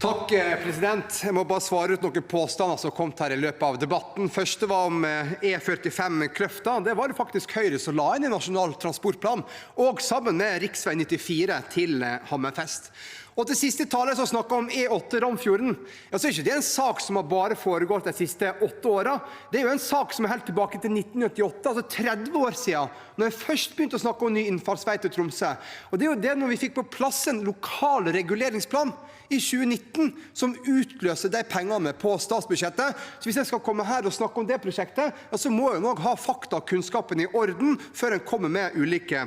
Takk, president. Jeg må bare svare ut noen påstander som kom her i løpet av debatten. Første var om E45 Kløfta. Det var det faktisk Høyre som la inn i Nasjonal transportplan, og sammen med riksvei 94 til Hammerfest. Og til siste taler som snakket om E8 Ramfjorden, så er ikke det en sak som har bare foregått de siste 8 årene. Det er jo en sak som er helt tilbake til 1998, altså 30 år siden, når jeg først begynte å snakke om ny innfartsvei til Tromsø. Og det er jo det når vi fikk på plass en lokal reguleringsplan i 2019 som utløser de pengene på statsbudsjettet. Så hvis jeg skal komme her og snakke om det prosjektet, så må jeg nok ha fakta og kunnskapen i orden før jeg kommer med ulike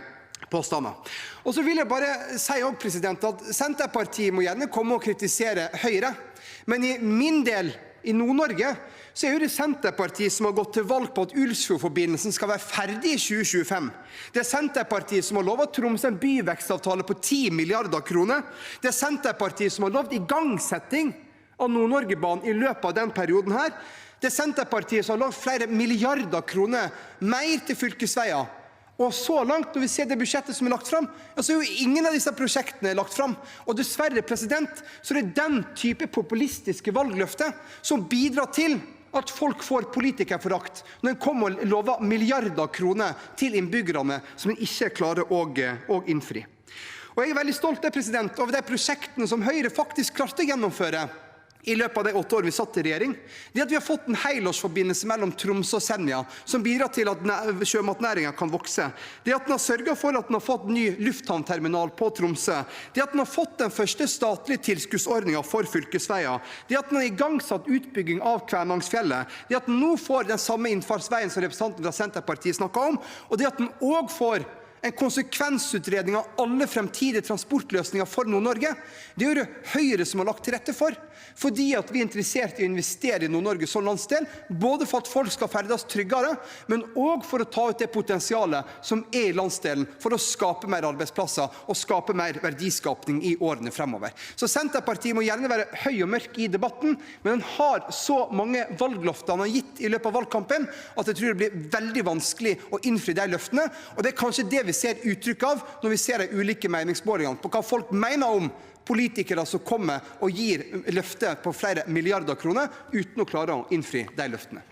påstander. Og så vil jeg bare si også, president, at Senterpartiet må gjerne komme og kritisere Høyre, men i min del, i Nord-Norge, så er jo det Senterpartiet som har gått til valg på at Ullsfjordforbindelsen skal være ferdig i 2025. Det er Senterpartiet som har lovet Tromsø en byvekstavtale på 10 milliarder kroner. Det er Senterpartiet som har lovet igangsetting av Nord-Norgebanen i løpet av den perioden her. Det er Senterpartiet som har lovet flere milliarder kroner mer til fylkesveier. Og så langt, når vi ser det budsjettet som er lagt frem, så er jo ingen av disse prosjektene lagt frem. Og dessverre, president, så er det den type populistiske valgløfter som bidrar til at folk får politikerforakt når en kommer og lover milliarder kroner til innbyggerne som en ikke klarer å innfri. Og jeg er veldig stolt, president, over de prosjektene som Høyre faktisk klarte å gjennomføre i løpet av de 8 år vi satt i regjering. Det at vi har fått en helårsforbindelse mellom Tromsø og Senja, som bidrar til at sjømatnæringen kan vokse. Det at den har sørget for at den har fått ny lufthavnterminal på Tromsø. Det at den har fått den første statlige tilskuddsordningen for fylkesveier. Det at den har igangsatt utbygging av Kvænangsfjellet. Det at den nå får den samme innfartsveien som representanten fra Senterpartiet snakket om. Og det at den også får en konsekvensutredning av alle fremtidige transportløsninger for Nord-Norge. Det er jo Høyre som har lagt til rette for, fordi at vi er interessert i å investere i Nord-Norge som landsdel, både for at folk skal ferdes tryggere, men også for å ta ut det potensialet som er i landsdelen, for å skape mer arbeidsplasser og skape mer verdiskapning i årene fremover. Så Senterpartiet må gjerne være høy og mørk i debatten, men den har så mange valgløfter han har gitt i løpet av valgkampen, at jeg tror det blir veldig vanskelig å innfri de løftene, og det er kanskje det vi ser uttrykk av når vi ser de ulike meningsmålingene på hva folk mener om politikere som kommer og gir løfter på flere milliarder kroner uten å klare å innfri de løftene.